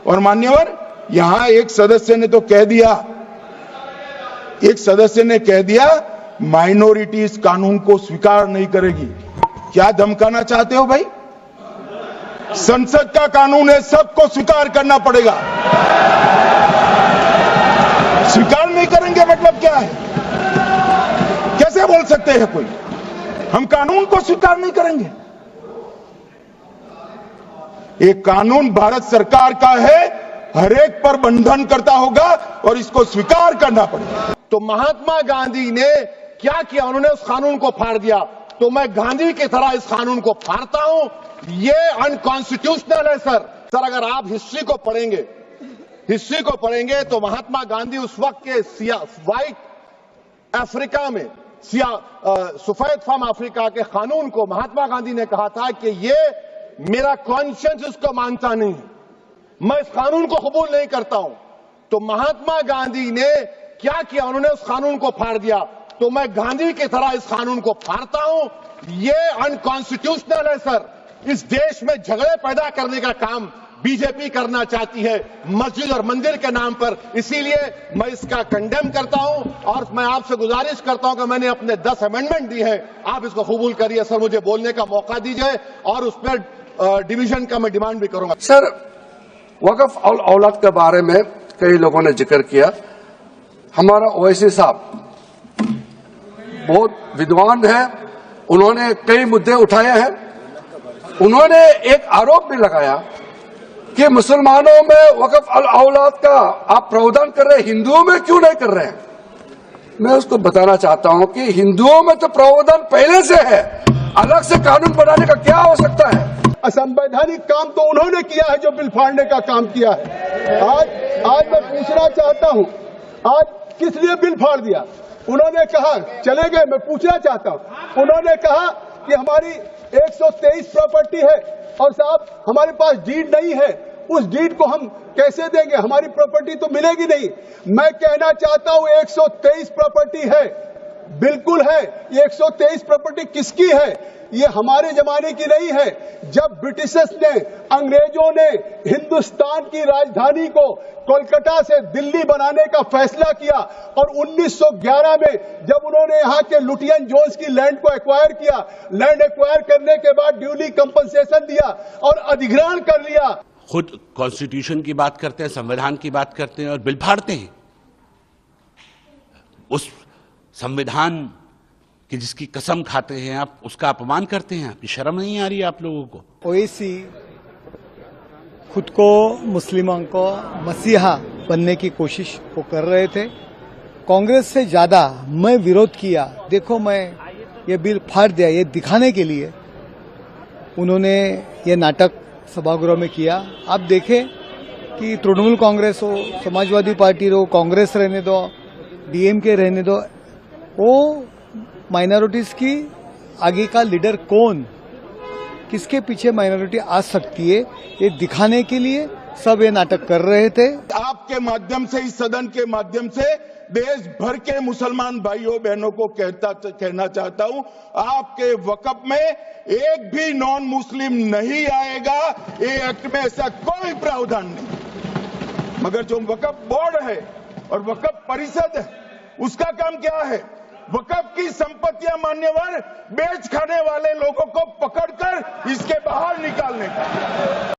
और मान्यवर, यहां एक सदस्य ने तो कह दिया, माइनॉरिटी इस कानून को स्वीकार नहीं करेगी। क्या धमकाना चाहते हो भाई? संसद का कानून है, सबको स्वीकार करना पड़ेगा। स्वीकार नहीं करेंगे मतलब क्या है? कैसे बोल सकते हैं कोई हम कानून को स्वीकार नहीं करेंगे? एक कानून भारत सरकार का है, हर एक पर बंधन करता होगा और इसको स्वीकार करना पड़ेगा। तो महात्मा गांधी ने क्या किया? उन्होंने उस कानून को फाड़ दिया। तो मैं गांधी की तरह इस कानून को फाड़ता हूं। ये अनकॉन्स्टिट्यूशनल है सर। अगर आप हिस्ट्री को पढ़ेंगे तो महात्मा गांधी उस वक्त के व्हाइट अफ्रीका में सफेद फार्म अफ्रीका के कानून को महात्मा गांधी ने कहा था कि ये मेरा कॉन्शियंस इसको मानता नहीं, मैं इस कानून को कबूल नहीं करता हूं। तो महात्मा गांधी ने क्या किया? उन्होंने उस कानून को फाड़ दिया। तो मैं गांधी की तरह इस कानून को फाड़ता हूं। ये अनकॉन्स्टिट्यूशनल है सर। इस देश में झगड़े पैदा करने का काम बीजेपी करना चाहती है मस्जिद और मंदिर के नाम पर। इसीलिए मैं इसका कंडेम करता हूं और मैं आपसे गुजारिश करता हूं कि मैंने अपने 10 अमेंडमेंट दी हैं, आप इसको कबूल करिए सर। मुझे बोलने का मौका दीजिए और उस पर डिवीजन का मैं डिमांड भी करूंगा। सर, वक्फ औलाद के बारे में कई लोगों ने जिक्र किया। हमारा ओवैसी साहब बहुत विद्वान है, उन्होंने कई मुद्दे उठाए हैं। उन्होंने एक आरोप भी लगाया कि मुसलमानों में वक्फ औलाद का आप प्रावधान कर रहे हैं, हिंदुओं में क्यों नहीं कर रहे हैं? मैं उसको बताना चाहता हूं कि हिंदुओं में तो प्रावधान पहले से है, अलग से कानून बनाने का क्या हो सकता है? असंवैधानिक काम तो उन्होंने किया है जो बिल फाड़ने का काम किया है। आज मैं पूछना चाहता हूं, आज किस लिए बिल फाड़ दिया? उन्होंने कहा, चले गए, मैं पूछना चाहता हूं, उन्होंने कहा कि हमारी 123 प्रॉपर्टी है और साहब हमारे पास डीड नहीं है, उस डीड को हम कैसे देंगे? हमारी प्रॉपर्टी तो मिलेगी नहीं। मैं कहना चाहता हूं 123 प्रॉपर्टी है, बिल्कुल है। ये 123 प्रॉपर्टी किसकी है? ये हमारे जमाने की नहीं है। जब ब्रिटिशर्स ने, अंग्रेजों ने हिंदुस्तान की राजधानी को कोलकाता से दिल्ली बनाने का फैसला किया और 1911 में जब उन्होंने यहाँ के लुटियन जोन्स की लैंड को एक्वायर किया, लैंड एक्वायर करने के बाद ड्यूली कंपनसेशन दिया और अधिग्रहण कर लिया। खुद कॉन्स्टिट्यूशन की बात करते हैं, संविधान की बात करते हैं और बिल फाड़ते हैं। उस संविधान कि जिसकी कसम खाते हैं आप, उसका अपमान करते हैं। आपकी शर्म नहीं आ रही आप लोगों को? ओवैसी खुद को मुस्लिमों को मसीहा बनने की कोशिश वो कर रहे थे। कांग्रेस से ज्यादा मैं विरोध किया। देखो, मैं ये बिल फाड़ दिया, ये दिखाने के लिए उन्होंने ये नाटक सभागृह में किया। आप देखें कि तृणमूल कांग्रेस हो, समाजवादी पार्टी हो, कांग्रेस रहने दो, डीएमके रहने दो, वो माइनॉरिटीज की आगे का लीडर कौन, किसके पीछे माइनॉरिटी आ सकती है, ये दिखाने के लिए सब ये नाटक कर रहे थे। आपके माध्यम से, इस सदन के माध्यम से देश भर के मुसलमान भाइयों बहनों को कहना चाहता हूं, आपके वक्फ में एक भी नॉन मुस्लिम नहीं आएगा। ये एक्ट में ऐसा कोई प्रावधान नहीं। मगर जो वक्फ बोर्ड है और वक्फ परिषद है, उसका काम क्या है? वक्फ की संपत्तियां मान्यवर बेच खाने वाले लोगों को पकड़कर इसके बाहर निकालने का।